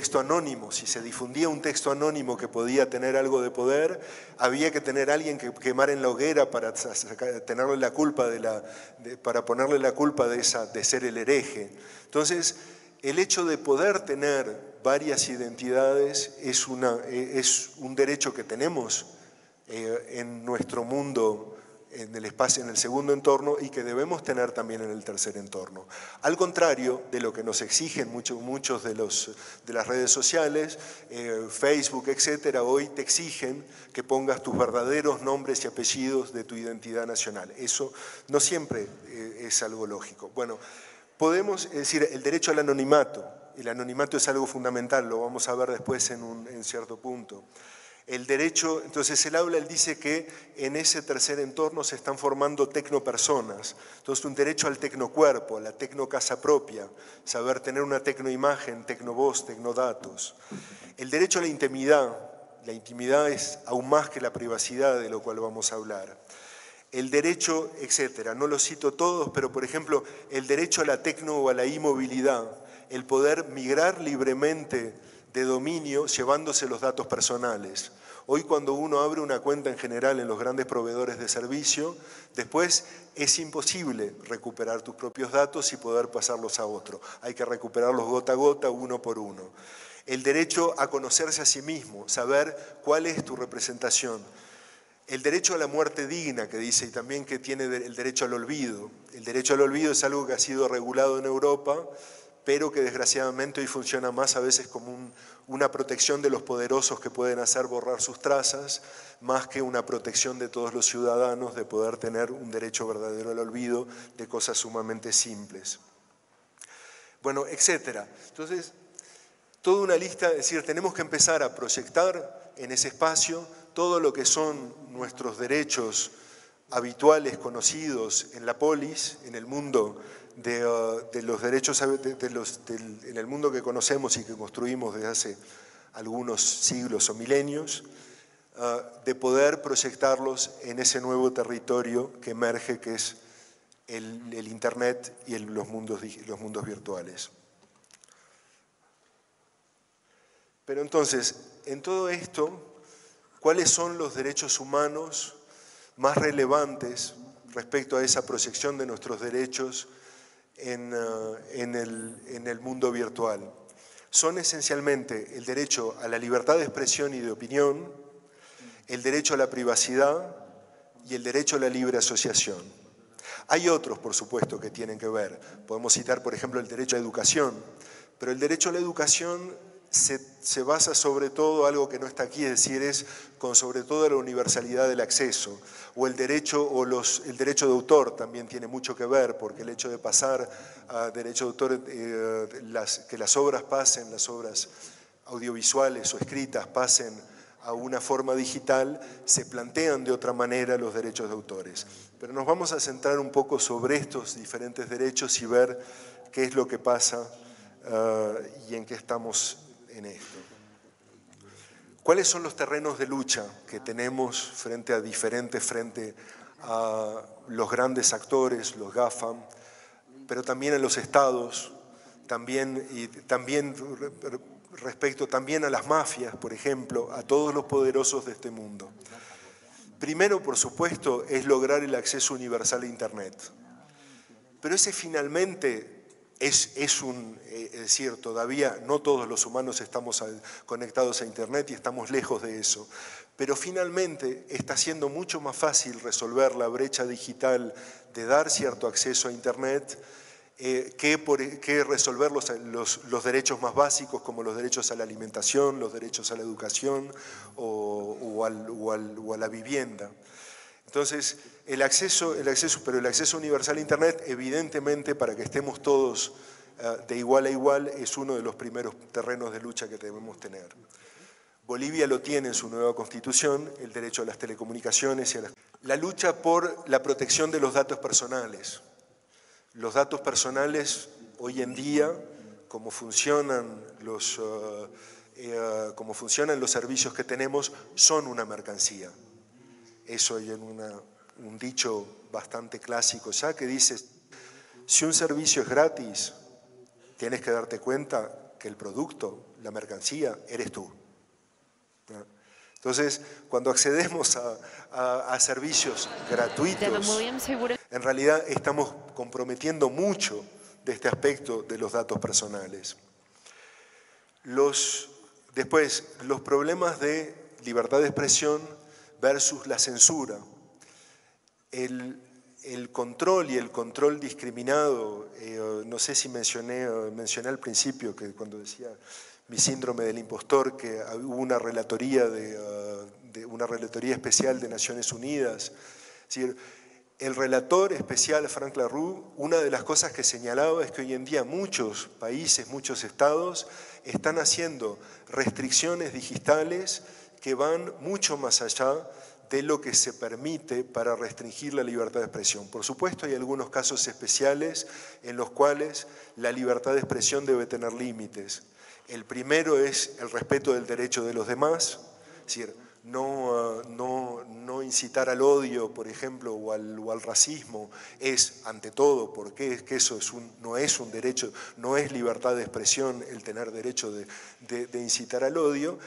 texto anónimo. Si se difundía un texto anónimo que podía tener algo de poder, había que tener a alguien que quemar en la hoguera para tenerle la culpa para ponerle la culpa de ser el hereje. Entonces, el hecho de poder tener varias identidades es un derecho que tenemos en nuestro mundo, en el espacio, en el segundo entorno, y que debemos tener también en el tercer entorno. Al contrario de lo que nos exigen muchos de las redes sociales, Facebook, etcétera, hoy te exigen que pongas tus verdaderos nombres y apellidos de tu identidad nacional. Eso no siempre es algo lógico. Bueno, podemos decir el derecho al anonimato. El anonimato es algo fundamental, lo vamos a ver después en cierto punto. El derecho, entonces él dice que en ese tercer entorno se están formando tecnopersonas. Entonces un derecho al tecnocuerpo, a la tecnocasa propia, saber tener una tecnoimagen, tecnovoz, tecnodatos. El derecho a la intimidad es aún más que la privacidad, de lo cual vamos a hablar. El derecho, etcétera, no los cito todos, pero por ejemplo, el derecho a la tecno o a la inmovilidad, el poder migrar libremente de dominio llevándose los datos personales. Hoy cuando uno abre una cuenta en general en los grandes proveedores de servicio, después es imposible recuperar tus propios datos y poder pasarlos a otro. Hay que recuperarlos gota a gota, uno por uno. El derecho a conocerse a sí mismo, saber cuál es tu representación. El derecho a la muerte digna, que dice, y también que tiene el derecho al olvido. El derecho al olvido es algo que ha sido regulado en Europa, pero que desgraciadamente hoy funciona más a veces como una protección de los poderosos que pueden hacer borrar sus trazas, más que una protección de todos los ciudadanos de poder tener un derecho verdadero al olvido de cosas sumamente simples. Bueno, etcétera. Entonces, toda una lista, es decir, tenemos que empezar a proyectar en ese espacio todo lo que son nuestros derechos habituales, conocidos en la polis, en el mundo de los derechos, en el mundo que conocemos y que construimos desde hace algunos siglos o milenios, de poder proyectarlos en ese nuevo territorio que emerge, que es el Internet y los mundos virtuales. Pero entonces, en todo esto, ¿cuáles son los derechos humanos más relevantes respecto a esa proyección de nuestros derechos en el mundo virtual? Son esencialmente el derecho a la libertad de expresión y de opinión, el derecho a la privacidad y el derecho a la libre asociación. Hay otros, por supuesto, que tienen que ver. Podemos citar, por ejemplo, el derecho a educación, pero el derecho a la educación se basa sobre todo, algo que no está aquí, es decir, es con sobre todo la universalidad del acceso, o el derecho de autor también tiene mucho que ver, porque el hecho de pasar a derecho de autor, que las obras pasen, las obras audiovisuales o escritas pasen a una forma digital, se plantean de otra manera los derechos de autores. Pero nos vamos a centrar un poco sobre estos diferentes derechos y ver qué es lo que pasa y en qué estamos en esto. ¿Cuáles son los terrenos de lucha que tenemos frente a los grandes actores, los GAFAM, pero también a los estados, también respecto también a las mafias, por ejemplo, a todos los poderosos de este mundo? Primero, por supuesto, es lograr el acceso universal a Internet. Pero ese finalmente es decir, todavía no todos los humanos estamos conectados a Internet y estamos lejos de eso. Pero finalmente está siendo mucho más fácil resolver la brecha digital de dar cierto acceso a Internet que resolver los derechos más básicos, como los derechos a la alimentación, los derechos a la educación o a la vivienda. Entonces, el acceso universal a Internet, evidentemente, para que estemos todos de igual a igual, es uno de los primeros terrenos de lucha que debemos tener. Bolivia lo tiene en su nueva constitución, el derecho a las telecomunicaciones y la lucha por la protección de los datos personales. Los datos personales, hoy en día, como funcionan los servicios que tenemos, son una mercancía. Eso hay en un dicho bastante clásico ya que dice, si un servicio es gratis, tienes que darte cuenta que el producto la mercancía eres tú. ¿No? Entonces, cuando accedemos a servicios gratuitos, en realidad estamos comprometiendo mucho de este aspecto de los datos personales. Después, los problemas de libertad de expresión versus la censura. El control y el control discriminado, no sé si mencioné al principio, que cuando decía mi síndrome del impostor, que hubo una relatoría, una relatoría especial de Naciones Unidas. Es decir, el relator especial, Frank LaRue, una de las cosas que señalaba es que hoy en día muchos países, muchos estados, están haciendo restricciones digitales que van mucho más allá de lo que se permite para restringir la libertad de expresión. Por supuesto, hay algunos casos especiales en los cuales la libertad de expresión debe tener límites. El primero es el respeto del derecho de los demás, es decir, no incitar al odio, por ejemplo, o al racismo, es ante todo, porque es que eso no es un derecho, no es libertad de expresión el tener derecho de incitar al odio,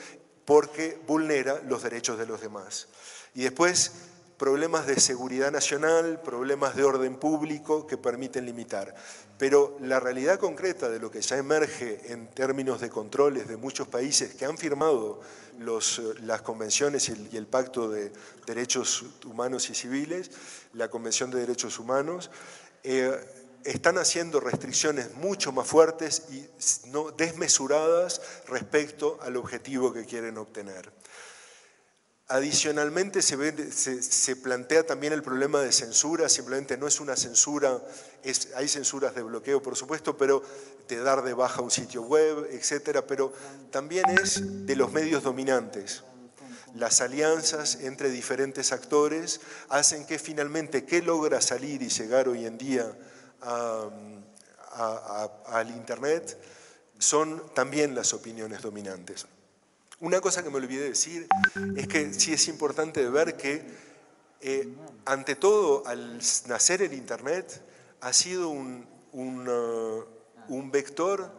porque vulnera los derechos de los demás. Y después, problemas de seguridad nacional, problemas de orden público que permiten limitar. Pero la realidad concreta de lo que ya emerge en términos de controles de muchos países que han firmado las convenciones y el Pacto de Derechos Humanos y Civiles, la Convención de Derechos Humanos, están haciendo restricciones mucho más fuertes y desmesuradas respecto al objetivo que quieren obtener. Adicionalmente se plantea también el problema de censura, simplemente no es una censura, hay censuras de bloqueo por supuesto, pero de dar de baja un sitio web, etcétera, pero también es de los medios dominantes. Las alianzas entre diferentes actores hacen que finalmente, ¿qué logra salir y llegar hoy en día al Internet? Son también las opiniones dominantes. Una cosa que me olvidé decir es que sí es importante ver que, ante todo, al nacer el Internet, ha sido un vector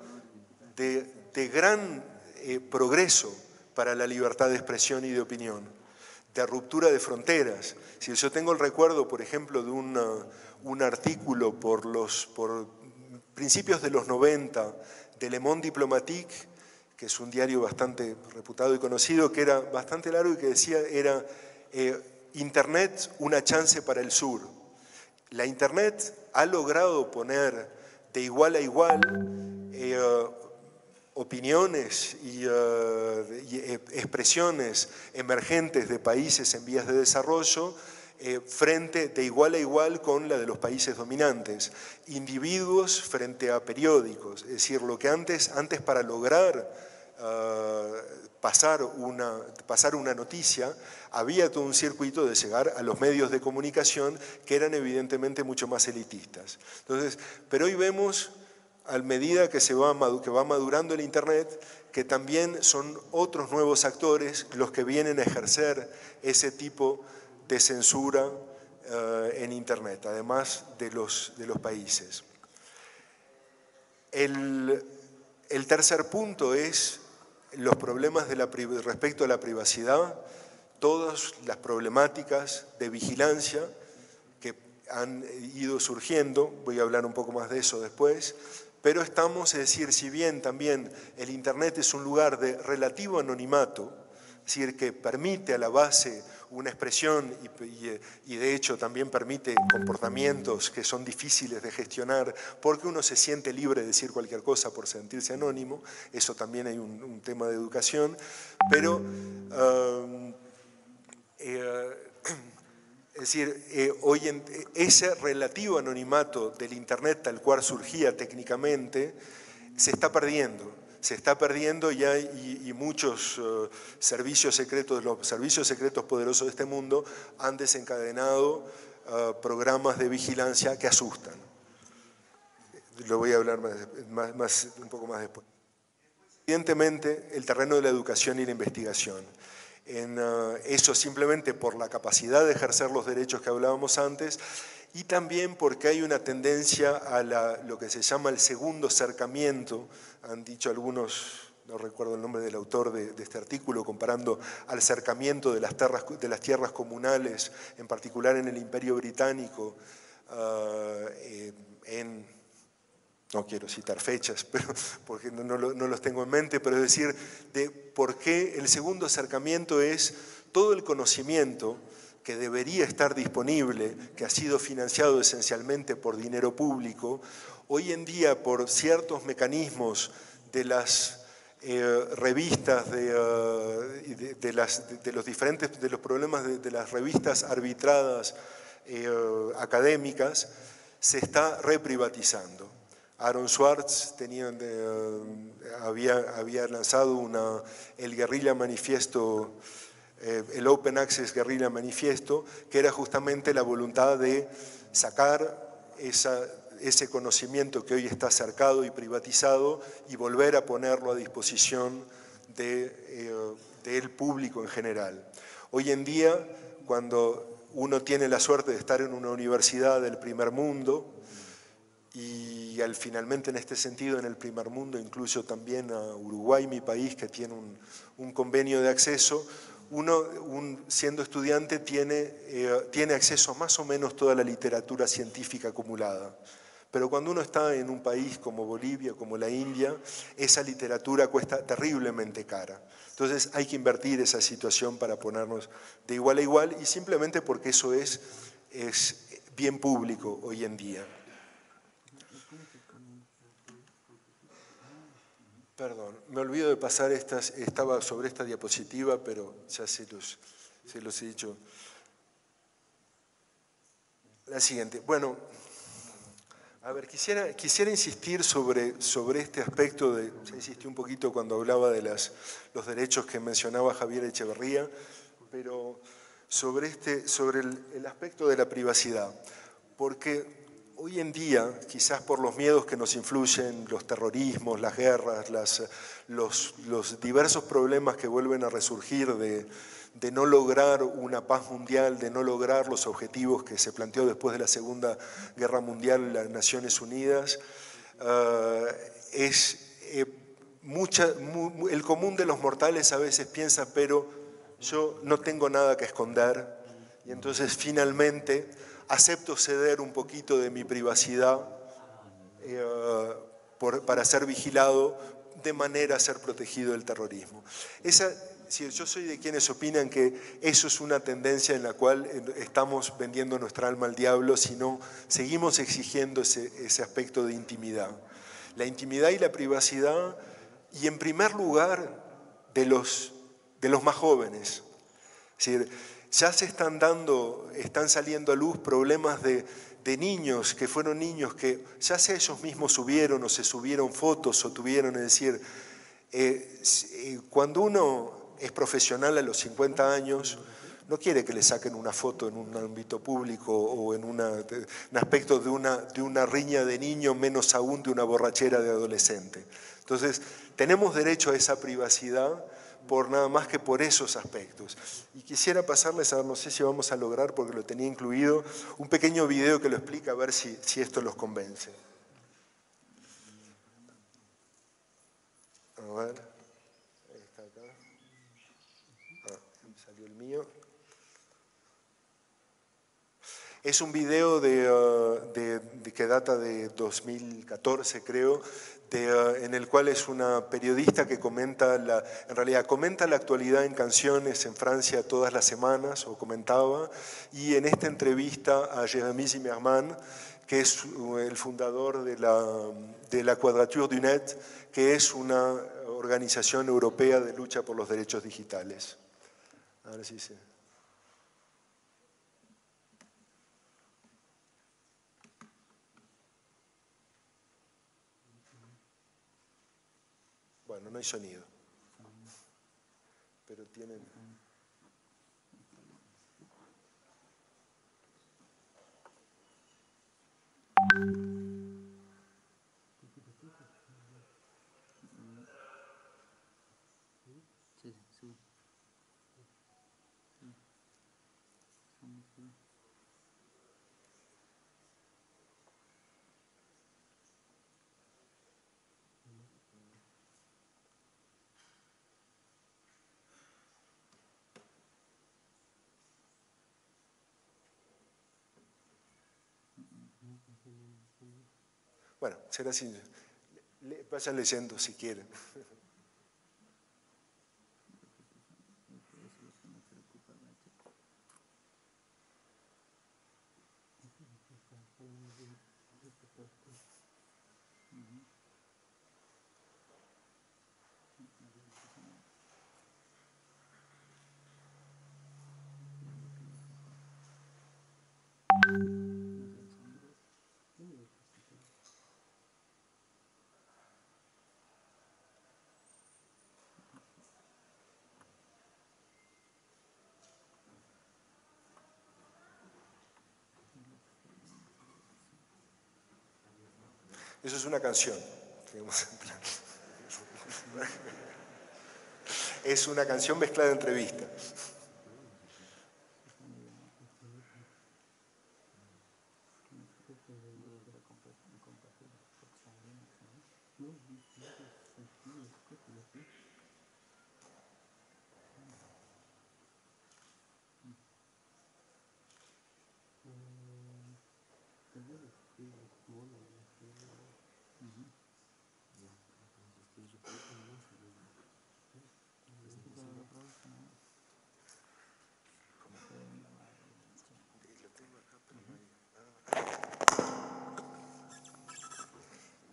de gran progreso para la libertad de expresión y de opinión, de ruptura de fronteras. Si yo tengo el recuerdo, por ejemplo, de un artículo por principios de los 90 de Le Monde Diplomatique, que es un diario bastante reputado y conocido, que era bastante largo y que decía era Internet, una chance para el sur. La Internet ha logrado poner de igual a igual opiniones y expresiones emergentes de países en vías de desarrollo frente de igual a igual con la de los países dominantes. Individuos frente a periódicos, es decir, lo que antes para lograr pasar una noticia, había todo un circuito de llegar a los medios de comunicación que eran evidentemente mucho más elitistas. Entonces, pero hoy vemos, a medida que va madurando el Internet, que también son otros nuevos actores los que vienen a ejercer ese tipo de censura en Internet, además de los países. El tercer punto es los problemas respecto a la privacidad, todas las problemáticas de vigilancia que han ido surgiendo, voy a hablar un poco más de eso después, pero estamos, es decir, si bien también el Internet es un lugar de relativo anonimato, es decir, que permite a la base una expresión y de hecho también permite comportamientos que son difíciles de gestionar porque uno se siente libre de decir cualquier cosa por sentirse anónimo, eso también hay un tema de educación, pero es decir, ese relativo anonimato del Internet tal cual surgía técnicamente se está perdiendo y muchos servicios secretos, los servicios secretos poderosos de este mundo han desencadenado programas de vigilancia que asustan. Lo voy a hablar un poco más después. Evidentemente, el terreno de la educación y la investigación. Eso simplemente por la capacidad de ejercer los derechos que hablábamos antes y también porque hay una tendencia a lo que se llama el segundo acercamiento, han dicho algunos no recuerdo el nombre del autor de este artículo, comparando al acercamiento de las tierras comunales, en particular en el Imperio Británico, no quiero citar fechas, porque no los tengo en mente, pero es decir, de por qué el segundo acercamiento es todo el conocimiento que debería estar disponible, que ha sido financiado esencialmente por dinero público, hoy en día por ciertos mecanismos de las revistas, de los problemas de las revistas arbitradas académicas, se está reprivatizando. Aaron Swartz había lanzado el Guerrilla Manifiesto, el Open Access Guerrilla Manifiesto, que era justamente la voluntad de sacar ese conocimiento que hoy está cercado y privatizado y volver a ponerlo a disposición del público en general. Hoy en día, cuando uno tiene la suerte de estar en una universidad del primer mundo, y finalmente en este sentido en el primer mundo incluyo también a Uruguay, mi país, que tiene un convenio de acceso, uno siendo estudiante tiene acceso a más o menos toda la literatura científica acumulada. Pero cuando uno está en un país como Bolivia, como la India, esa literatura cuesta terriblemente cara. Entonces hay que invertir esa situación para ponernos de igual a igual y simplemente porque eso es bien público hoy en día. Perdón, me olvido de pasar estaba sobre esta diapositiva, pero ya se los he dicho. La siguiente. Bueno, a ver, quisiera insistir sobre este aspecto, ya insistí un poquito cuando hablaba de los derechos que mencionaba Javier Echeverría, pero sobre el aspecto de la privacidad, porque hoy en día, quizás por los miedos que nos influyen, los terrorismos, las guerras, los diversos problemas que vuelven a resurgir de no lograr una paz mundial, de no lograr los objetivos que se planteó después de la Segunda Guerra Mundial en las Naciones Unidas, el común de los mortales a veces piensa, pero yo no tengo nada que esconder, y entonces finalmente acepto ceder un poquito de mi privacidad para ser vigilado de manera a ser protegido del terrorismo. Yo soy de quienes opinan que eso es una tendencia en la cual estamos vendiendo nuestra alma al diablo si no seguimos exigiendo ese aspecto de intimidad. La intimidad y la privacidad, y en primer lugar de los más jóvenes. Es decir, ya están saliendo a luz problemas de niños que fueron niños que ya sea ellos mismos subieron o se subieron fotos o tuvieron, es decir, cuando uno es profesional a los 50 años, no quiere que le saquen una foto en un ámbito público o en un aspecto de una riña de niño, menos aún de una borrachera de adolescente. Entonces, tenemos derecho a esa privacidad por nada más que por esos aspectos. Y quisiera pasarles no sé si vamos a lograr, porque lo tenía incluido, un pequeño video que lo explica, a ver si esto los convence. A ver, ahí está acá. Me salió el mío. Es un video que data de 2014, creo, en el cual es una periodista que comenta la actualidad en canciones en Francia todas las semanas, o comentaba, y en esta entrevista a Jérémy Zimmermann, que es el fundador de la Quadrature du Net, que es una organización europea de lucha por los derechos digitales. A ver si se... Bueno, no hay sonido, pero tienen... Bueno, será así. Vayan leyendo si quieren. Eso es una canción. Es una canción mezclada de entrevista.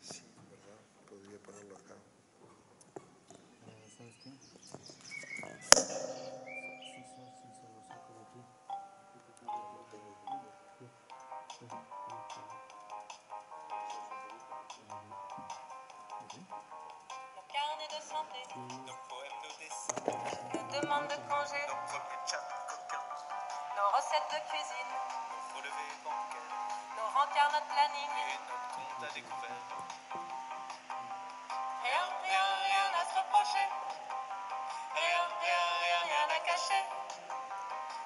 Sí, ¿verdad? Podría ponerlo acá. ¿Sabes qué? Si se lo saco de aquí. No tengo Google. Nos carnets de santé, nos poèmes, nos dessins, nos demandes de congé, nos premiers chats coquins, nos recettes de cuisine, nos relevés bancaires, nos rencarts, notre planning et notre compte à découvert. Rien, rien, rien à se reprocher. Rien, rien, rien, rien à cacher.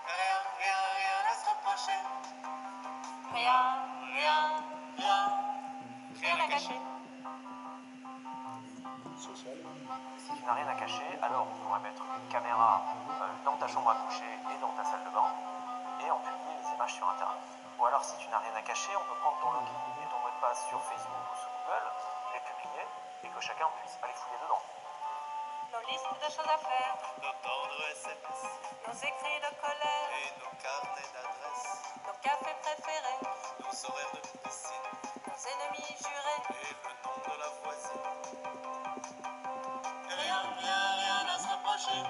Rien, rien, rien à se reprocher. Rien, rien, rien, rien à cacher. Si tu n'as rien à cacher, alors on pourrait mettre une caméra dans ta chambre à coucher et dans ta salle de bain et en publier les images sur internet. Ou alors si tu n'as rien à cacher, on peut prendre ton login et ton mot de passe sur Facebook ou sur Google, les publier et que chacun puisse aller fouiller dedans. Nos listes de choses à faire, nos tendres SMS nos écrits de colère, et nos carnets d'adresses, nos cafés préférés, nos horaires de piscine nos ennemis jurés. et le nom de la voisine. Rien, rien, rien à se reprocher.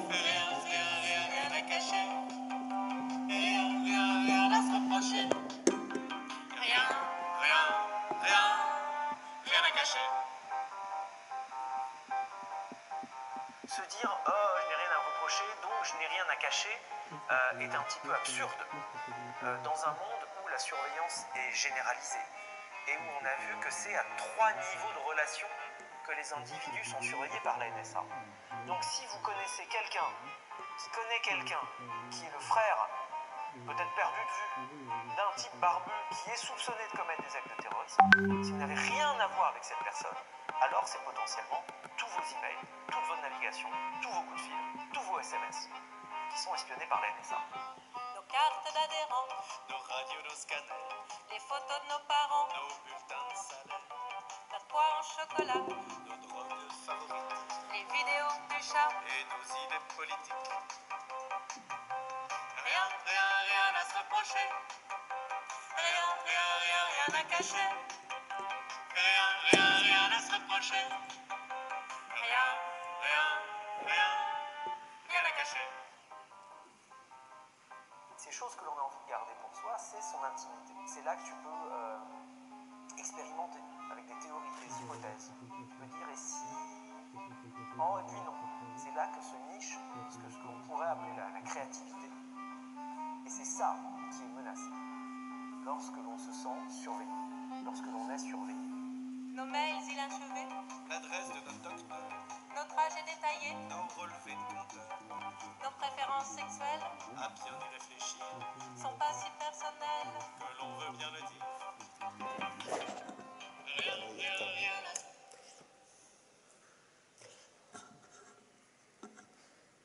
Rien, rien, rien, rien à cacher. Rien, rien, rien à se reprocher. Rien, rien, rien, rien à cacher. Se dire « oh, je n'ai rien à reprocher, donc je n'ai rien à cacher est un petit peu absurde dans un monde où la surveillance est généralisée et où on a vu que c'est à 3 niveaux de relation que les individus sont surveillés par la NSA. Donc si vous connaissez quelqu'un qui connaît quelqu'un qui est le frère, peut-être perdu de vue, d'un type barbu qui est soupçonné de commettre des actes de terrorisme, si vous n'avez rien à voir avec cette personne, alors c'est potentiellement tous vos emails, toute votre navigation, tous vos coups de fil, tous vos SMS qui sont espionnés par la NSA. Nos cartes d'adhérents, Nos radios, nos scanners, les photos de nos parents, nos bulletins de salaire, notre poire en chocolat, nos drogues favorites les vidéos du chat. et nos idées politiques. Rien, rien, rien à se reprocher. Rien, rien, rien, rien à cacher. Rien, rien, rien à se reprocher. Rien, rien, rien, rien à cacher. Ces choses que l'on a envie de garder pour soi, c'est son intimité. C'est là que tu peux expérimenter avec des théories, des hypothèses. Tu peux dire et si... Oh, et puis non. C'est là que se niche ce que l'on pourrait appeler la créativité. Et c'est ça qui est menacé lorsque l'on se sent surveillé, lorsque l'on est surveillé. Nos mails inachevés, L'adresse de notre docteur, nos trajets détaillés, nos relevés de compteur, nos préférences sexuelles à bien y réfléchir, sont pas si personnelles. que l'on veut bien le dire. Rien, rien, rien à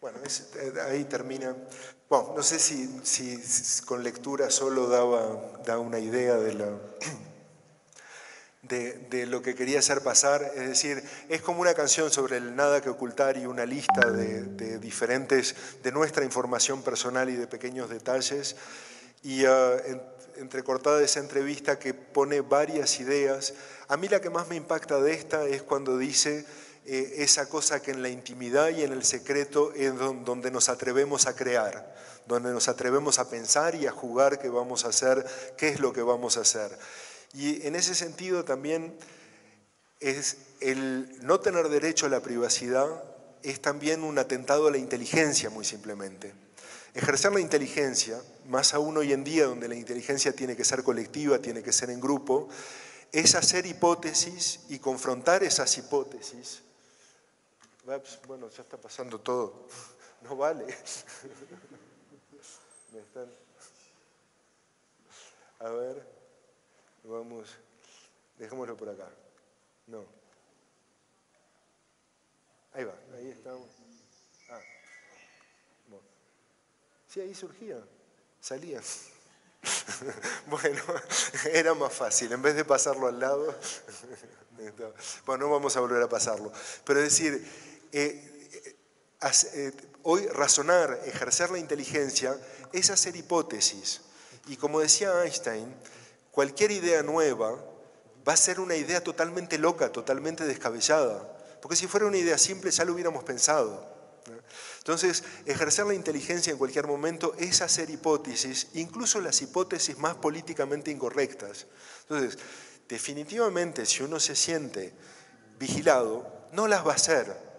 Bueno, ahí termina. Bueno, no sé si con lectura solo da una idea de lo que quería hacer pasar. Es decir, es como una canción sobre el nada que ocultar y una lista de diferentes, de nuestra información personal y de pequeños detalles. Y entrecortada de esa entrevista que pone varias ideas. A mí la que más me impacta de esta es cuando dice esa cosa que en la intimidad y en el secreto es donde nos atrevemos a crear, donde nos atrevemos a pensar y a jugar qué vamos a hacer, qué es lo que vamos a hacer. Y en ese sentido también es el no tener derecho a la privacidad es también un atentado a la inteligencia, muy simplemente. Ejercer la inteligencia, más aún hoy en día donde la inteligencia tiene que ser colectiva, tiene que ser en grupo, es hacer hipótesis y confrontar esas hipótesis. Bueno, ya está pasando todo. No vale. A ver, vamos, dejémoslo por acá. No. Ahí va, ahí estamos. Ah. Bueno. Sí, ahí surgía, salía. Bueno, era más fácil, en vez de pasarlo al lado. Bueno, no vamos a volver a pasarlo. Pero es decir, hoy razonar, ejercer la inteligencia, es hacer hipótesis. Y como decía Einstein, cualquier idea nueva va a ser una idea totalmente loca, totalmente descabellada. Porque si fuera una idea simple ya lo hubiéramos pensado. Entonces, ejercer la inteligencia en cualquier momento es hacer hipótesis, incluso las hipótesis más políticamente incorrectas. Entonces, definitivamente, si uno se siente vigilado, no las va a hacer.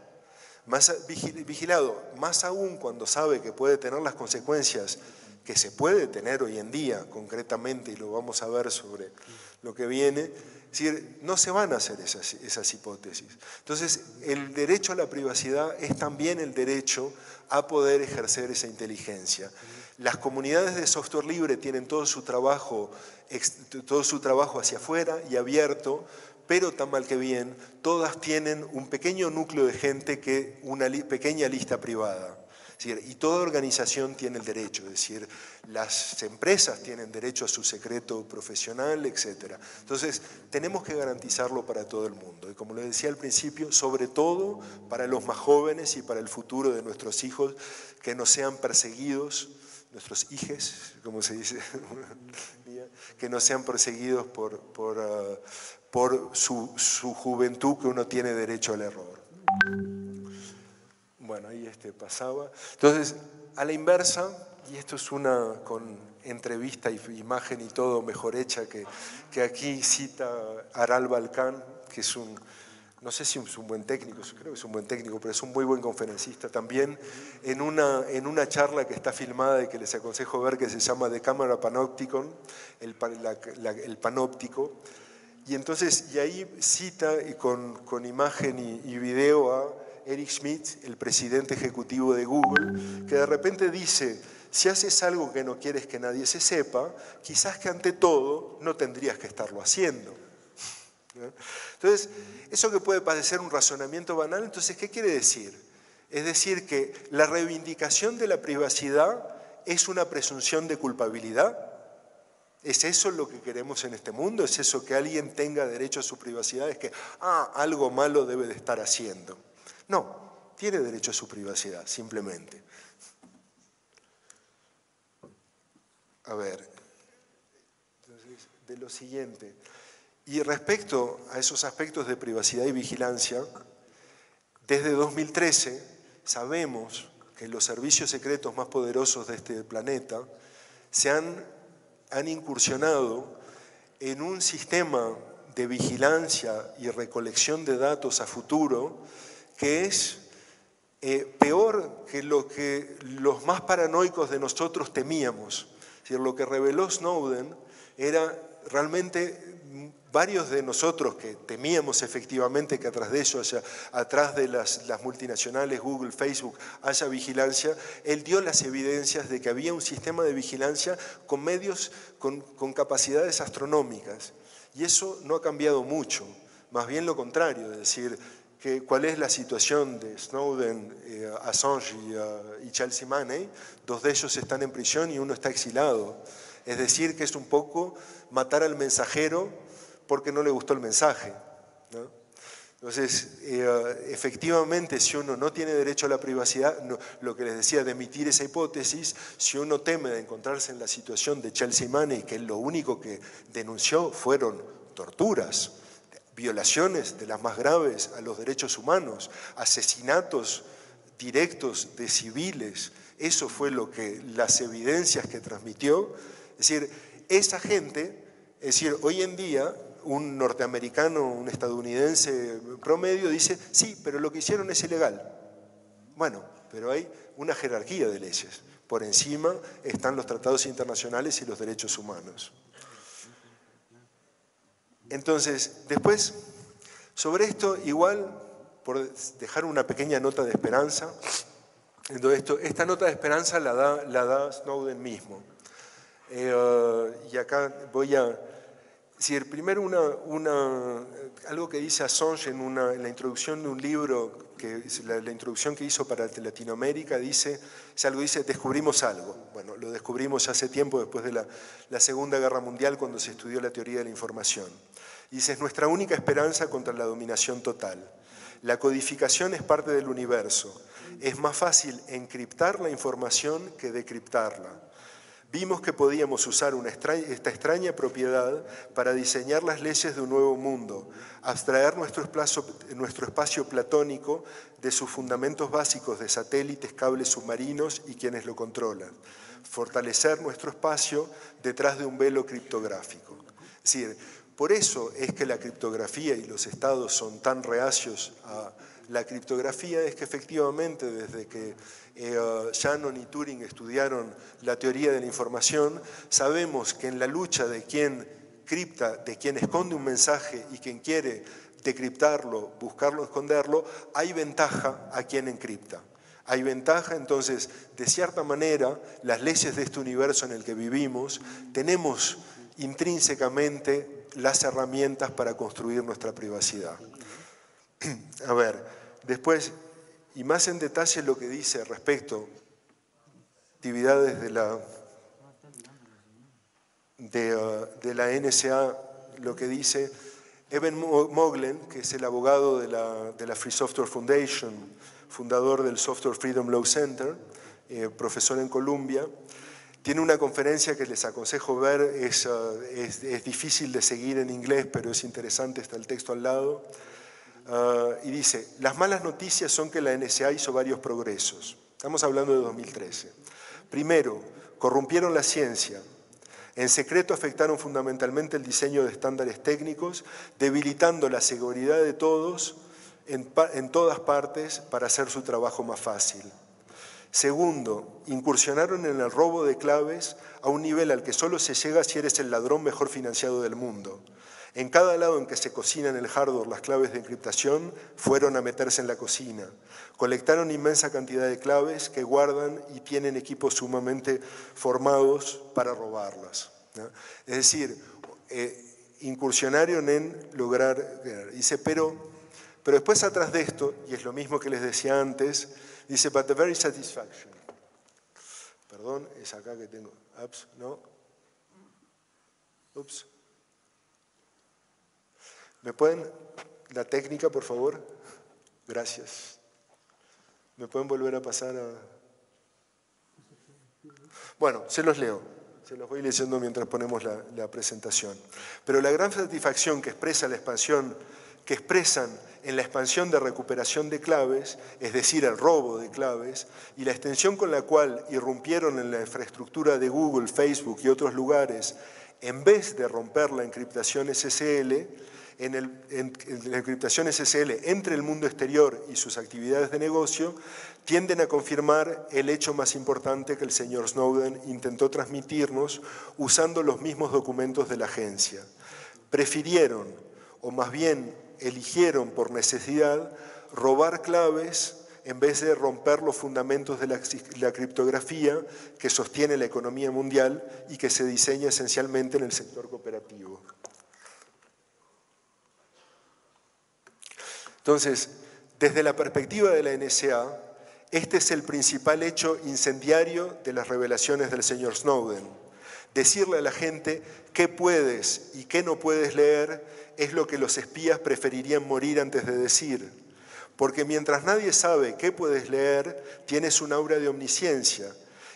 Vigilado, más aún cuando sabe que puede tener las consecuencias que se puede tener hoy en día, concretamente, y lo vamos a ver sobre lo que viene, es decir, no se van a hacer esas hipótesis. Entonces, el derecho a la privacidad es también el derecho a poder ejercer esa inteligencia. Las comunidades de software libre tienen todo su trabajo hacia afuera y abierto, pero tan mal que bien, todas tienen un pequeño núcleo de gente que una pequeña lista privada. Y toda organización tiene el derecho, es decir, las empresas tienen derecho a su secreto profesional, etc. Entonces, tenemos que garantizarlo para todo el mundo. Y como lo decía al principio, sobre todo para los más jóvenes y para el futuro de nuestros hijos, que no sean perseguidos, nuestros hijes, como se dice, que no sean perseguidos por su juventud, que uno tiene derecho al error. Bueno, ahí pasaba. Entonces, a la inversa, y esto es una con entrevista y imagen y todo mejor hecha, que aquí cita Aral Balcán, que es no sé si es un buen técnico, creo que es un buen técnico, pero es un muy buen conferencista también, en una charla que está filmada y que les aconsejo ver, que se llama The Camera Panopticon, el panóptico. Y entonces, y ahí cita con imagen y video a Eric Schmidt, el presidente ejecutivo de Google, que de repente dice, si haces algo que no quieres que nadie se sepa, quizás que ante todo no tendrías que estarlo haciendo. Entonces, eso que puede parecer un razonamiento banal, entonces, ¿qué quiere decir? Es decir, que la reivindicación de la privacidad es una presunción de culpabilidad. ¿Es eso lo que queremos en este mundo? ¿Es eso que alguien tenga derecho a su privacidad? Es que, algo malo debe de estar haciendo. No, tiene derecho a su privacidad, simplemente. A ver, entonces, de lo siguiente. Y respecto a esos aspectos de privacidad y vigilancia, desde 2013 sabemos que los servicios secretos más poderosos de este planeta se han incursionado en un sistema de vigilancia y recolección de datos a futuro que es peor que lo que los más paranoicos de nosotros temíamos. Es decir, lo que reveló Snowden era realmente varios de nosotros que temíamos efectivamente que atrás de eso, atrás de las multinacionales, Google, Facebook, haya vigilancia. Él dio las evidencias de que había un sistema de vigilancia con medios, con capacidades astronómicas. Y eso no ha cambiado mucho, más bien lo contrario, es decir, cuál es la situación de Snowden, Assange y Chelsea Manning. Dos de ellos están en prisión y uno está exilado. Es decir, que es un poco matar al mensajero porque no le gustó el mensaje, ¿no? Entonces, efectivamente, si uno no tiene derecho a la privacidad, lo que les decía de emitir esa hipótesis, si uno teme de encontrarse en la situación de Chelsea Manning, que lo único que denunció fueron torturas, violaciones de las más graves a los derechos humanos, asesinatos directos de civiles, eso fue lo que las evidencias que transmitió. Es decir, esa gente, es decir, hoy en día un norteamericano, un estadounidense promedio dice, sí, pero lo que hicieron es ilegal. Bueno, pero hay una jerarquía de leyes. Por encima están los tratados internacionales y los derechos humanos. Entonces, después, sobre esto, igual, por dejar una pequeña nota de esperanza, esta nota de esperanza la da Snowden mismo. Y acá voy a decir, primero algo que dice Assange en la introducción de un libro, la introducción que hizo para Latinoamérica, dice, descubrimos algo. Bueno, lo descubrimos hace tiempo, después de la Segunda Guerra Mundial, cuando se estudió la teoría de la información. Dice, es nuestra única esperanza contra la dominación total. La codificación es parte del universo. Es más fácil encriptar la información que decriptarla. Vimos que podíamos usar esta extraña propiedad para diseñar las leyes de un nuevo mundo, abstraer nuestro espacio platónico de sus fundamentos básicos de satélites, cables submarinos y quienes lo controlan, fortalecer nuestro espacio detrás de un velo criptográfico. Es decir, por eso es que la criptografía y los estados son tan reacios a la criptografía, es que efectivamente desde que Shannon y Turing estudiaron la teoría de la información, sabemos que en la lucha de quien cripta, de quien esconde un mensaje y quien quiere decriptarlo, buscarlo, esconderlo, hay ventaja a quien encripta. Hay ventaja, entonces, de cierta manera, las leyes de este universo en el que vivimos, tenemos intrínsecamente las herramientas para construir nuestra privacidad. A ver, después, y más en detalle lo que dice respecto a actividades de la NSA, lo que dice Eben Moglen, que es el abogado de la Free Software Foundation, fundador del Software Freedom Law Center, profesor en Columbia, tiene una conferencia que les aconsejo ver, es difícil de seguir en inglés, pero es interesante, está el texto al lado. Y dice, las malas noticias son que la NSA hizo varios progresos. Estamos hablando de 2013. Primero, corrompieron la ciencia. En secreto afectaron fundamentalmente el diseño de estándares técnicos, debilitando la seguridad de todos en todas partes para hacer su trabajo más fácil. Segundo, incursionaron en el robo de claves a un nivel al que solo se llega si eres el ladrón mejor financiado del mundo. En cada lado en que se cocina en el hardware las claves de encriptación, fueron a meterse en la cocina. Colectaron inmensa cantidad de claves que guardan y tienen equipos sumamente formados para robarlas, ¿no? Es decir, incursionaron en lograr... Dice, pero después atrás de esto, y es lo mismo que les decía antes, dice, but the very satisfaction. Perdón, es acá que tengo... Ups, no. Ups. ¿Me pueden, la técnica, por favor? Gracias. ¿Me pueden volver a pasar a...? Bueno, se los leo. Se los voy leyendo mientras ponemos la presentación. Pero la gran satisfacción que expresa la expansión, que expresan en la expansión de recuperación de claves, es decir, el robo de claves, y la extensión con la cual irrumpieron en la infraestructura de Google, Facebook y otros lugares, en vez de romper la encriptación SSL, en la encriptación SSL entre el mundo exterior y sus actividades de negocio, tienden a confirmar el hecho más importante que el señor Snowden intentó transmitirnos usando los mismos documentos de la agencia. Prefirieron, o más bien eligieron por necesidad, robar claves en vez de romper los fundamentos de la criptografía que sostiene la economía mundial y que se diseña esencialmente en el sector cooperativo. Entonces, Desde la perspectiva de la NSA, este es el principal hecho incendiario de las revelaciones del señor Snowden. Decirle a la gente qué puedes y qué no puedes leer es lo que los espías preferirían morir antes de decir. Porque mientras nadie sabe qué puedes leer, tienes un aura de omnisciencia.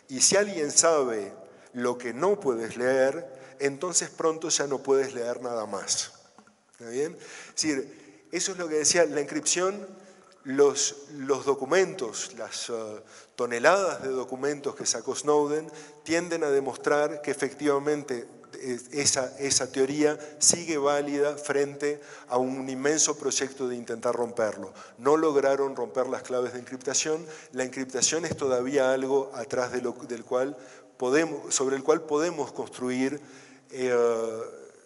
Y si alguien sabe lo que no puedes leer, entonces pronto ya no puedes leer nada más. ¿Está bien? Es decir, eso es lo que decía la encripción. Los documentos, las toneladas de documentos que sacó Snowden tienden a demostrar que efectivamente esa teoría sigue válida frente a un inmenso proyecto de intentar romperlo. No lograron romper las claves de encriptación. La encriptación es todavía algo atrás sobre el cual podemos construir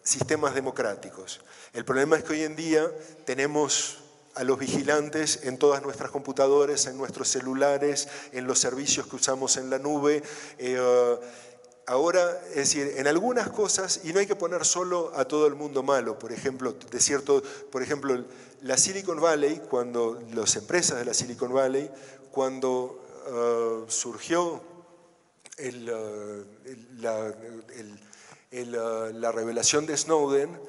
sistemas democráticos. El problema es que hoy en día tenemos a los vigilantes en todas nuestras computadoras, en nuestros celulares, en los servicios que usamos en la nube. Ahora, es decir, en algunas cosas, y no hay que poner solo a todo el mundo malo, por ejemplo, la Silicon Valley, las empresas de la Silicon Valley, cuando surgió la revelación de Snowden,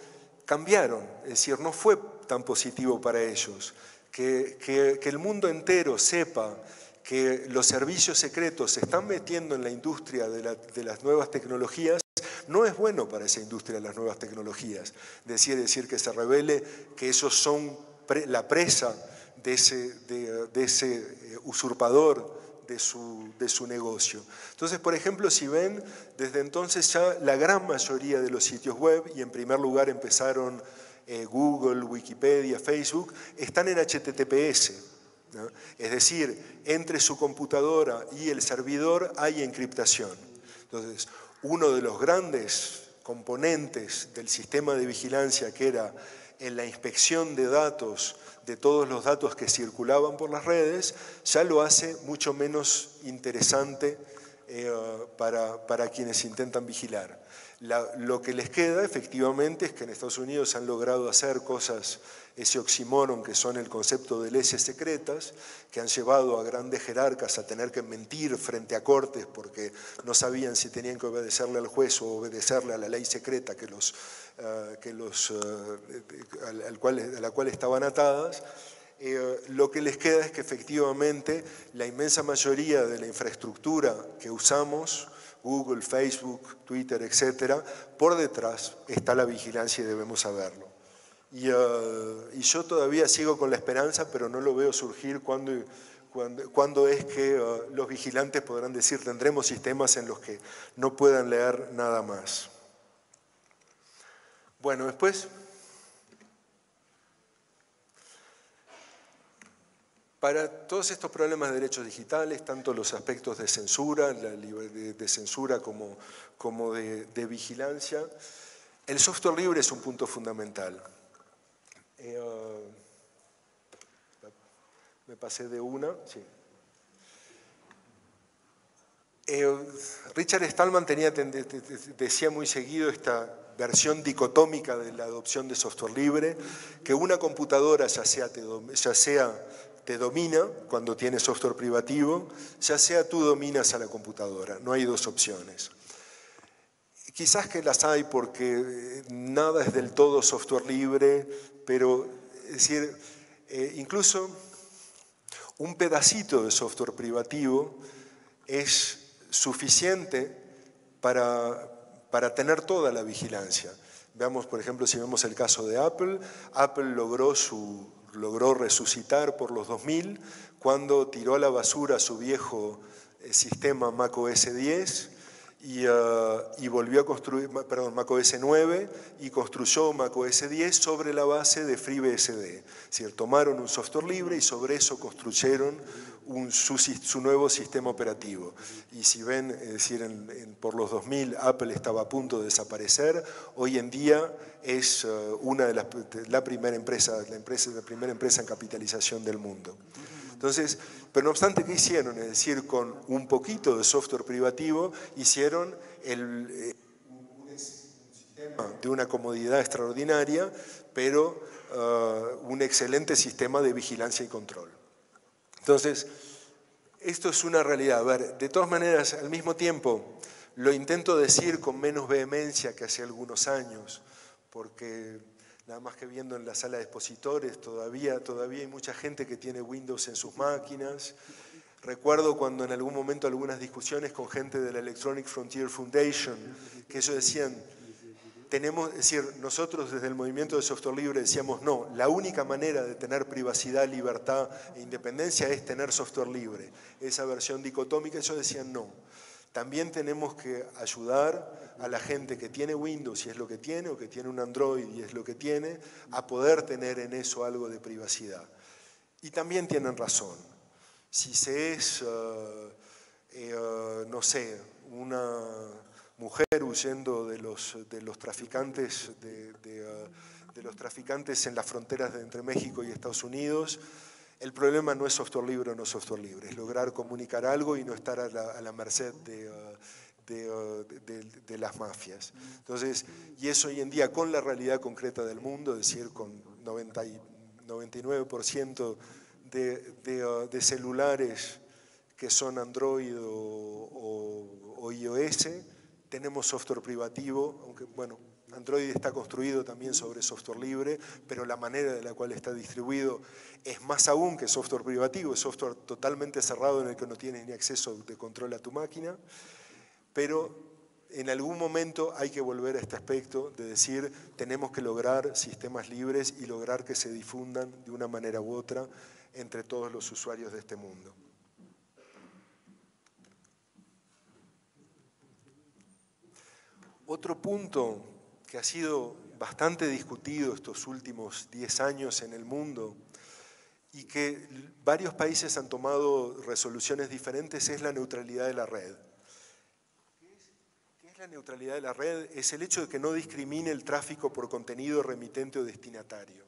cambiaron, es decir, no fue tan positivo para ellos. Que el mundo entero sepa que los servicios secretos se están metiendo en la industria de las nuevas tecnologías, no es bueno para esa industria de las nuevas tecnologías. Decir que se revele que esos son la presa de ese usurpador de su negocio. Entonces, por ejemplo, si ven, desde entonces ya la gran mayoría de los sitios web, y en primer lugar empezaron Google, Wikipedia, Facebook, están en HTTPS, ¿no? Es decir, entre su computadora y el servidor hay encriptación. Entonces, uno de los grandes componentes del sistema de vigilancia, que era en la inspección de datos, de todos los datos que circulaban por las redes, ya lo hace mucho menos interesante para quienes intentan vigilar. Lo que les queda, efectivamente, es que en Estados Unidos han logrado hacer cosas, ese oxímoron que son el concepto de leyes secretas, que han llevado a grandes jerarcas a tener que mentir frente a cortes porque no sabían si tenían que obedecerle al juez o obedecerle a la ley secreta a la cual estaban atadas. Lo que les queda es que efectivamente la inmensa mayoría de la infraestructura que usamos, Google, Facebook, Twitter, etcétera, por detrás está la vigilancia y debemos saberlo. Y yo todavía sigo con la esperanza, pero no lo veo surgir cuando es que los vigilantes podrán decir tendremos sistemas en los que no puedan leer nada más. Bueno, después, para todos estos problemas de derechos digitales, tanto los aspectos de censura, de censura como de vigilancia, el software libre es un punto fundamental. Me pasé de una, sí. Richard Stallman decía muy seguido esta versión dicotómica de la adopción de software libre, que una computadora ya sea te domina cuando tiene software privativo, ya sea tú dominas a la computadora, no hay dos opciones. Quizás que las hay porque nada es del todo software libre, pero es decir, incluso un pedacito de software privativo es suficiente para tener toda la vigilancia. Veamos, por ejemplo, si vemos el caso de Apple, Apple logró resucitar por los 2000 cuando tiró a la basura su viejo sistema macOS 10 y volvió a construir, macOS 9 y construyó macOS 10 sobre la base de FreeBSD. Es decir, tomaron un software libre y sobre eso construyeron su nuevo sistema operativo. Y si ven, es decir, por los 2000 Apple estaba a punto de desaparecer, hoy en día es una de la primera empresa en capitalización del mundo. Entonces, pero no obstante, ¿qué hicieron? Es decir, con un poquito de software privativo hicieron un sistema de una comodidad extraordinaria, pero un excelente sistema de vigilancia y control. Entonces, esto es una realidad. A ver, de todas maneras, al mismo tiempo, lo intento decir con menos vehemencia que hace algunos años, porque nada más que viendo en la sala de expositores, todavía hay mucha gente que tiene Windows en sus máquinas. Recuerdo cuando en algún momento algunas discusiones con gente de la Electronic Frontier Foundation, que ellos decían, es decir, nosotros desde el movimiento de software libre decíamos, no, la única manera de tener privacidad, libertad e independencia es tener software libre. Esa versión dicotómica, ellos decían no. También tenemos que ayudar a la gente que tiene Windows y es lo que tiene, o que tiene un Android y es lo que tiene, a poder tener en eso algo de privacidad. Y también tienen razón. Si se es, no sé, una mujer huyendo de los traficantes de los traficantes en las fronteras entre México y Estados Unidos, el problema no es software libre o no software libre, es lograr comunicar algo y no estar a la merced de las mafias. Entonces, y eso hoy en día con la realidad concreta del mundo, es decir, con 99% de celulares que son Android o iOS, tenemos software privativo, aunque bueno, Android está construido también sobre software libre, pero la manera de la cual está distribuido es más aún que software privativo, es software totalmente cerrado en el que no tienes ni acceso de control a tu máquina, pero en algún momento hay que volver a este aspecto de decir, tenemos que lograr sistemas libres y lograr que se difundan de una manera u otra entre todos los usuarios de este mundo. Otro punto que ha sido bastante discutido estos últimos 10 años en el mundo y que varios países han tomado resoluciones diferentes es la neutralidad de la red. ¿Qué es la neutralidad de la red? Es el hecho de que no discrimine el tráfico por contenido remitente o destinatario.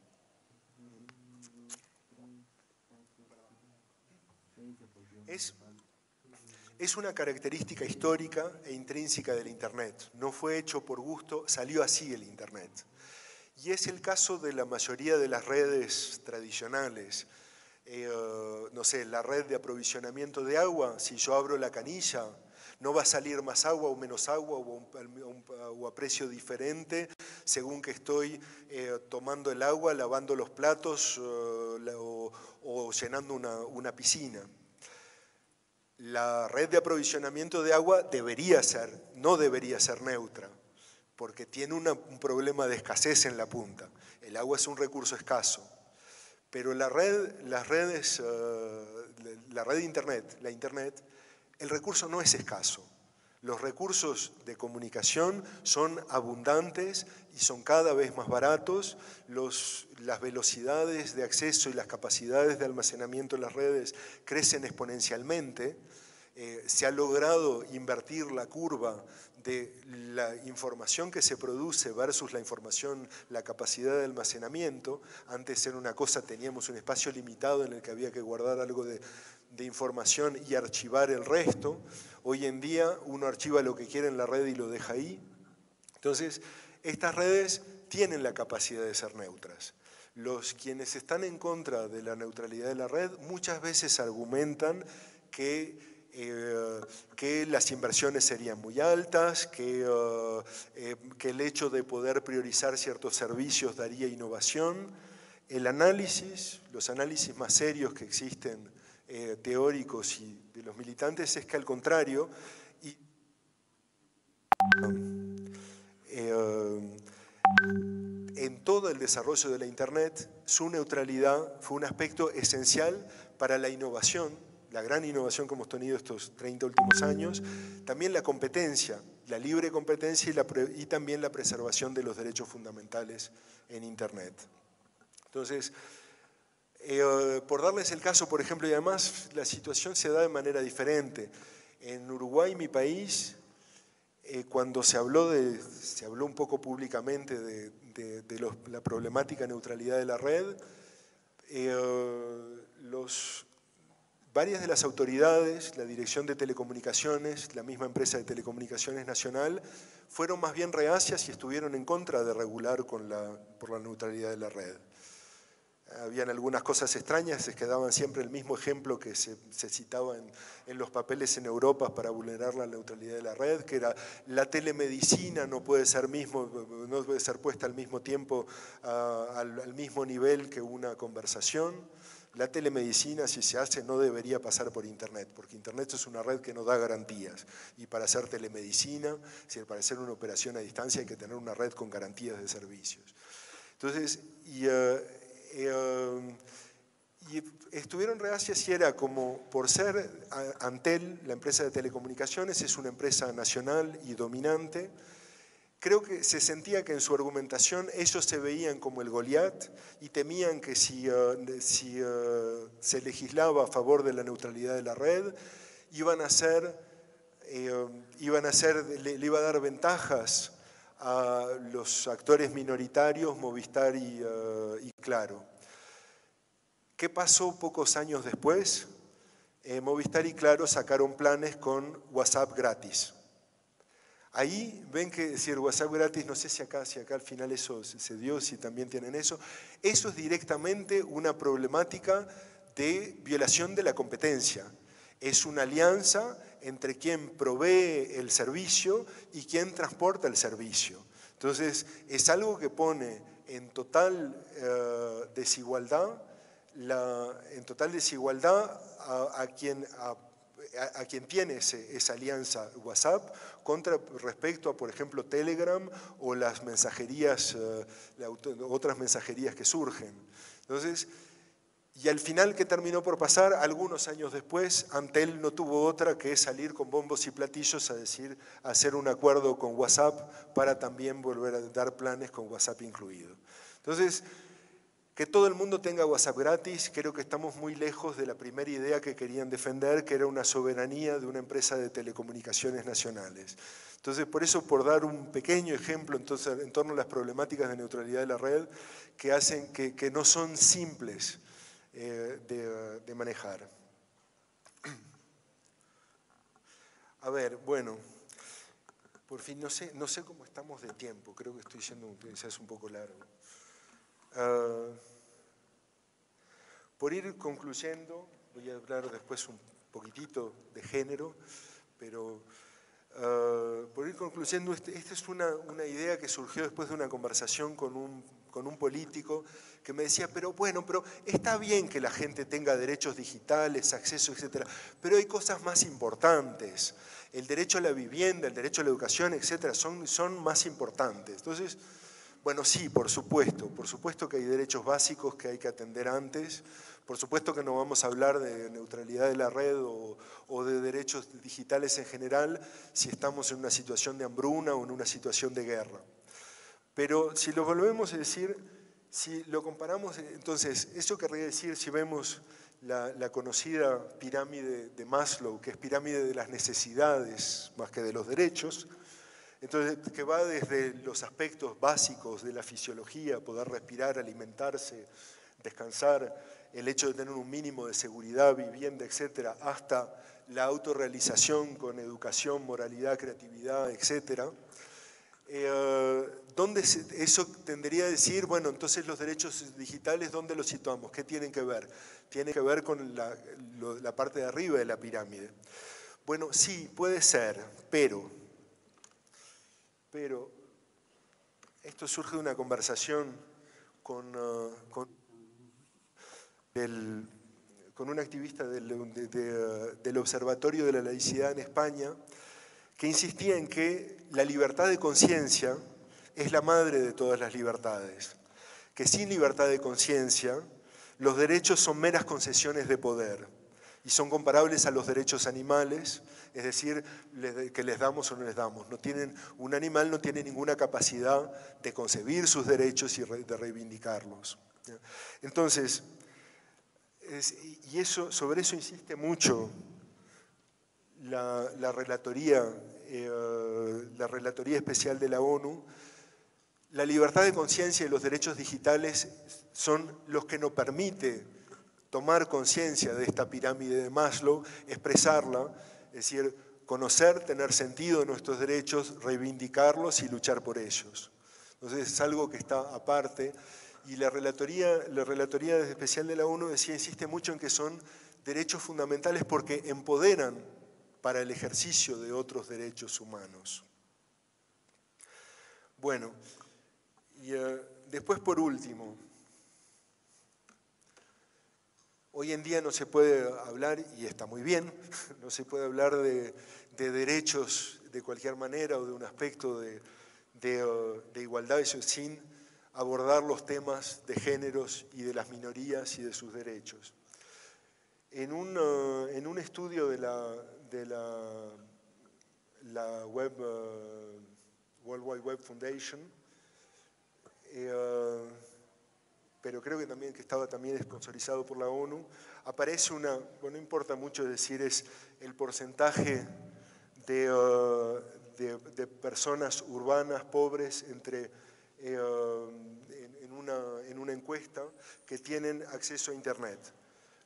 Es una característica histórica e intrínseca del Internet. No fue hecho por gusto, salió así el Internet. Y es el caso de la mayoría de las redes tradicionales. No sé, la red de aprovisionamiento de agua, si yo abro la canilla, no va a salir más agua o menos agua o a precio diferente según que estoy tomando el agua, lavando los platos o llenando una piscina. La red de aprovisionamiento de agua no debería ser neutra, porque tiene un problema de escasez en la punta. El agua es un recurso escaso. Pero la red de Internet, el recurso no es escaso. Los recursos de comunicación son abundantes y son cada vez más baratos. Las velocidades de acceso y las capacidades de almacenamiento en las redes crecen exponencialmente. Se ha logrado invertir la curva de la información que se produce versus la capacidad de almacenamiento. Antes era una cosa, teníamos un espacio limitado en el que había que guardar algo de información y archivar el resto. Hoy en día uno archiva lo que quiere en la red y lo deja ahí. Entonces, estas redes tienen la capacidad de ser neutras. Quienes están en contra de la neutralidad de la red muchas veces argumentan que las inversiones serían muy altas, que el hecho de poder priorizar ciertos servicios daría innovación. Los análisis más serios que existen, teóricos y de los militantes, es que al contrario, en todo el desarrollo de la Internet, su neutralidad fue un aspecto esencial para la innovación, la gran innovación que hemos tenido estos 30 últimos años, también la competencia, la libre competencia y también la preservación de los derechos fundamentales en Internet. Entonces, por darles el caso, por ejemplo, y además la situación se da de manera diferente. En Uruguay, mi país, cuando se habló un poco públicamente de la problemática de neutralidad de la red, varias de las autoridades, la Dirección de Telecomunicaciones, la misma empresa de Telecomunicaciones Nacional, fueron más bien reacias y estuvieron en contra de regular por la neutralidad de la red. Habían algunas cosas extrañas, se quedaban siempre el mismo ejemplo que se citaba en los papeles en Europa para vulnerar la neutralidad de la red, que era la telemedicina no puede ser puesta al mismo tiempo, al mismo nivel que una conversación. La telemedicina, si se hace, no debería pasar por Internet, porque Internet es una red que no da garantías. Y para hacer telemedicina, para hacer una operación a distancia, hay que tener una red con garantías de servicios. Entonces, y estuvieron reacias y era como, por ser Antel, la empresa de telecomunicaciones, es una empresa nacional y dominante, creo que se sentía que en su argumentación ellos se veían como el Goliat y temían que si se legislaba a favor de la neutralidad de la red, le iba a dar ventajas a los actores minoritarios, Movistar y Claro. ¿Qué pasó pocos años después? Movistar y Claro sacaron planes con WhatsApp gratis. Ahí ven que decir WhatsApp gratis, no sé si acá al final eso se dio, si también tienen eso. Eso es directamente una problemática de violación de la competencia. Es una alianza entre quien provee el servicio y quien transporta el servicio. Entonces, es algo que pone en total desigualdad a quien tiene esa alianza WhatsApp respecto a, por ejemplo, Telegram o las mensajerías, otras mensajerías que surgen. Entonces, y al final, ¿qué terminó por pasar? Algunos años después, Antel no tuvo otra que salir con bombos y platillos a hacer un acuerdo con WhatsApp para también volver a dar planes con WhatsApp incluido. Entonces, que todo el mundo tenga WhatsApp gratis, creo que estamos muy lejos de la primera idea que querían defender, que era una soberanía de una empresa de telecomunicaciones nacionales. Entonces, por eso, por dar un pequeño ejemplo entonces, en torno a las problemáticas de neutralidad de la red, que hacen que no son simples de manejar. A ver, bueno, por fin, no sé cómo estamos de tiempo, creo que estoy siendo quizás un poco largo. Por ir concluyendo, voy a hablar después un poquitito de género, pero por ir concluyendo, esta es una idea que surgió después de una conversación con un político que me decía, pero está bien que la gente tenga derechos digitales, acceso, etcétera, pero hay cosas más importantes. El derecho a la vivienda, el derecho a la educación, etcétera, son más importantes. Entonces, bueno, sí, por supuesto que hay derechos básicos que hay que atender antes, por supuesto que no vamos a hablar de neutralidad de la red o de derechos digitales en general si estamos en una situación de hambruna o en una situación de guerra. Pero si lo volvemos a decir, si lo comparamos, entonces, eso querría decir, si vemos la conocida pirámide de Maslow, que es pirámide de las necesidades más que de los derechos, entonces, que va desde los aspectos básicos de la fisiología, poder respirar, alimentarse, descansar, el hecho de tener un mínimo de seguridad, vivienda, etcétera, hasta la autorrealización con educación, moralidad, creatividad, etcétera. Eso tendría a decir, bueno, entonces los derechos digitales, ¿dónde los situamos? ¿Qué tienen que ver? Tiene que ver con la parte de arriba de la pirámide. Bueno, sí, puede ser, pero esto surge de una conversación con un activista del Observatorio de la Laicidad en España, que insistía en que la libertad de conciencia es la madre de todas las libertades, que sin libertad de conciencia los derechos son meras concesiones de poder y son comparables a los derechos animales, es decir, que les damos o no les damos. Un animal no tiene ninguna capacidad de concebir sus derechos y de reivindicarlos. Entonces, sobre eso insiste mucho la relatoría especial de la ONU. La libertad de conciencia y los derechos digitales son los que nos permite tomar conciencia de esta pirámide de Maslow, expresarla, es decir, conocer, tener sentido de nuestros derechos, reivindicarlos y luchar por ellos. Entonces es algo que está aparte Y la Relatoría Especial de la ONU insiste mucho en que son derechos fundamentales porque empoderan para el ejercicio de otros derechos humanos. Bueno, y después por último, hoy en día no se puede hablar, y está muy bien, no se puede hablar de derechos de cualquier manera o de un aspecto de igualdad sin abordar los temas de géneros y de las minorías y de sus derechos. En un estudio de la World Wide Web Foundation, pero creo que estaba también sponsorizado por la ONU, aparece no importa mucho decir, es el porcentaje de personas urbanas pobres en una encuesta que tienen acceso a Internet.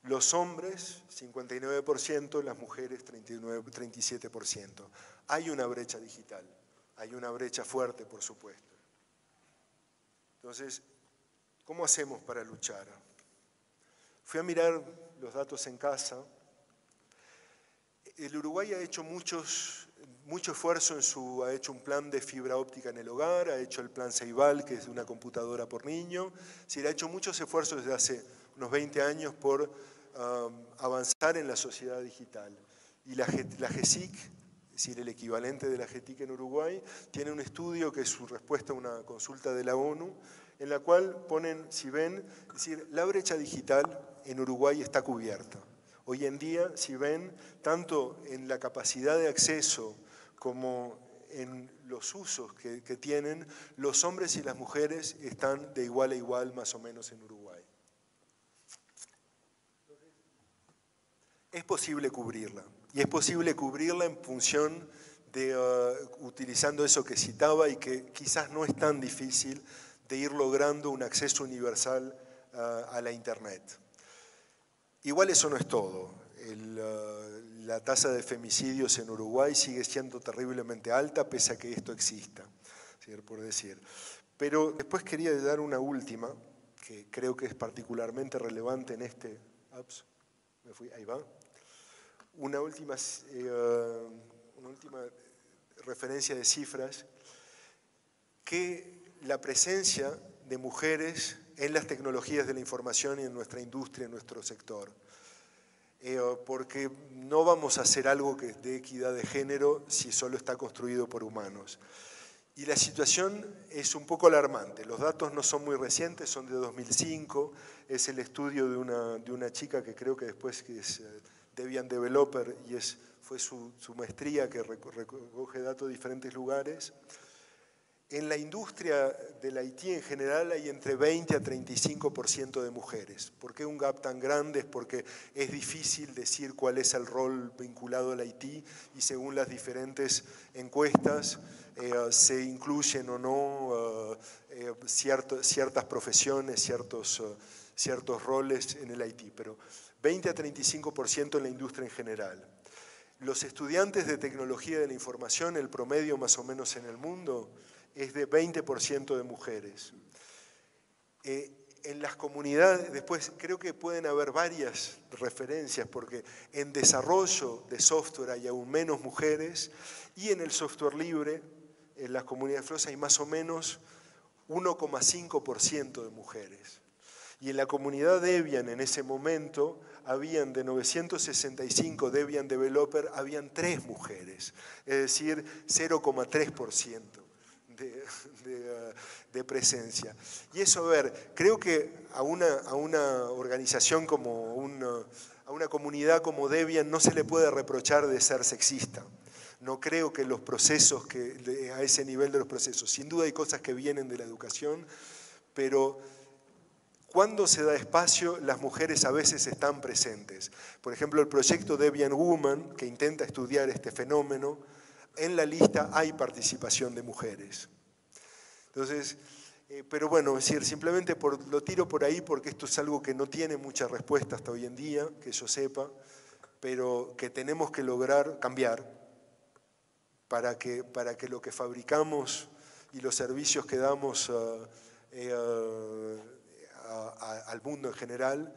Los hombres, 59%, las mujeres, 37%. Hay una brecha digital, hay una brecha fuerte, por supuesto. Entonces, ¿cómo hacemos para luchar? Fui a mirar los datos en casa. El Uruguay ha hecho mucho esfuerzo ha hecho un plan de fibra óptica en el hogar, ha hecho el plan Ceibal, que es una computadora por niño. Sí, ha hecho muchos esfuerzos desde hace unos 20 años por avanzar en la sociedad digital. Y la GESIC, es decir, el equivalente de la GETIC en Uruguay, tiene un estudio que es su respuesta a una consulta de la ONU, en la cual ponen, si ven, es decir, la brecha digital en Uruguay está cubierta. Hoy en día, si ven, tanto en la capacidad de acceso como en los usos que tienen, los hombres y las mujeres están de igual a igual más o menos en Uruguay. Es posible cubrirla, y es posible cubrirla en función de, utilizando eso que citaba y que quizás no es tan difícil, de ir logrando un acceso universal a la Internet. Igual eso no es todo. La tasa de femicidios en Uruguay sigue siendo terriblemente alta, pese a que esto exista, ¿sí? Por decir. Pero después quería dar una última, que creo que es particularmente relevante en este... Ups, me fui, ahí va. Una última referencia de cifras, que la presencia de mujeres en las tecnologías de la información y en nuestra industria, en nuestro sector. Porque no vamos a hacer algo que dé equidad de género si solo está construido por humanos. Y la situación es un poco alarmante. Los datos no son muy recientes, son de 2005. Es el estudio de una chica que creo que después es Debian Developer y fue su maestría que recoge datos de diferentes lugares. En la industria del IT en general hay entre 20 a 35% de mujeres. ¿Por qué un gap tan grande? Es porque es difícil decir cuál es el rol vinculado al IT y según las diferentes encuestas se incluyen o no ciertas profesiones, ciertos roles en el IT, pero 20 a 35% en la industria en general. Los estudiantes de tecnología de la información, el promedio más o menos en el mundo, es de 20% de mujeres. En las comunidades, después creo que pueden haber varias referencias, porque en desarrollo de software hay aún menos mujeres, y en el software libre, en las comunidades FLOSS hay más o menos 1,5% de mujeres. Y en la comunidad Debian en ese momento, habían de 965 Debian Developer, habían 3 mujeres, es decir, 0,3%. De presencia. Y eso, a ver, creo que a una organización como a una comunidad como Debian no se le puede reprochar de ser sexista. No creo que los procesos, a ese nivel de los procesos, sin duda hay cosas que vienen de la educación, pero cuando se da espacio, las mujeres a veces están presentes. Por ejemplo, el proyecto Debian Woman, que intenta estudiar este fenómeno, en la lista hay participación de mujeres. Entonces, pero bueno, es decir, simplemente lo tiro por ahí porque esto es algo que no tiene mucha respuesta hasta hoy en día, que yo sepa, pero que tenemos que lograr cambiar para que lo que fabricamos y los servicios que damos al mundo en general,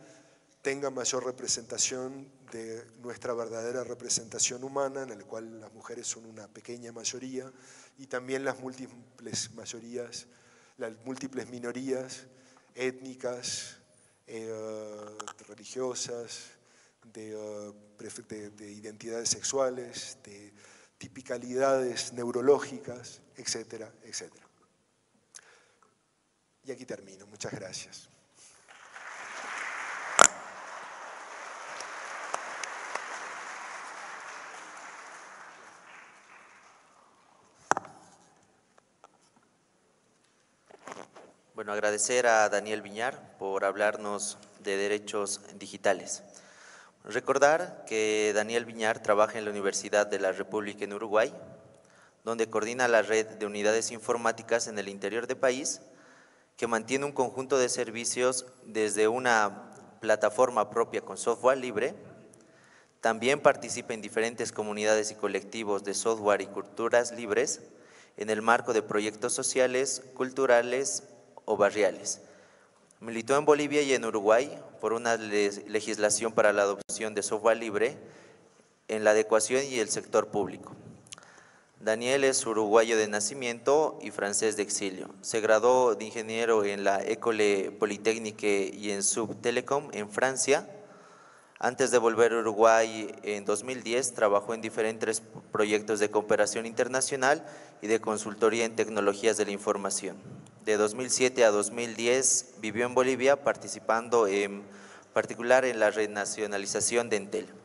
tenga mayor representación de nuestra verdadera representación humana, en la cual las mujeres son una pequeña mayoría, y también las múltiples mayorías, las múltiples minorías étnicas, religiosas, de identidades sexuales, de tipicalidades neurológicas, etcétera, etcétera. Y aquí termino. Muchas gracias. Bueno, agradecer a Daniel Viñar por hablarnos de derechos digitales. Recordar que Daniel Viñar trabaja en la Universidad de la República en Uruguay, donde coordina la red de unidades informáticas en el interior del país, que mantiene un conjunto de servicios desde una plataforma propia con software libre. También participa en diferentes comunidades y colectivos de software y culturas libres en el marco de proyectos sociales, culturales o barriales. Militó en Bolivia y en Uruguay por una legislación para la adopción de software libre en la adecuación y el sector público. Daniel es uruguayo de nacimiento y francés de exilio. Se graduó de ingeniero en la École Polytechnique y en Subtelecom en Francia. Antes de volver a Uruguay en 2010, trabajó en diferentes proyectos de cooperación internacional y de consultoría en tecnologías de la información. De 2007 a 2010 vivió en Bolivia, participando en particular en la renacionalización de Entel.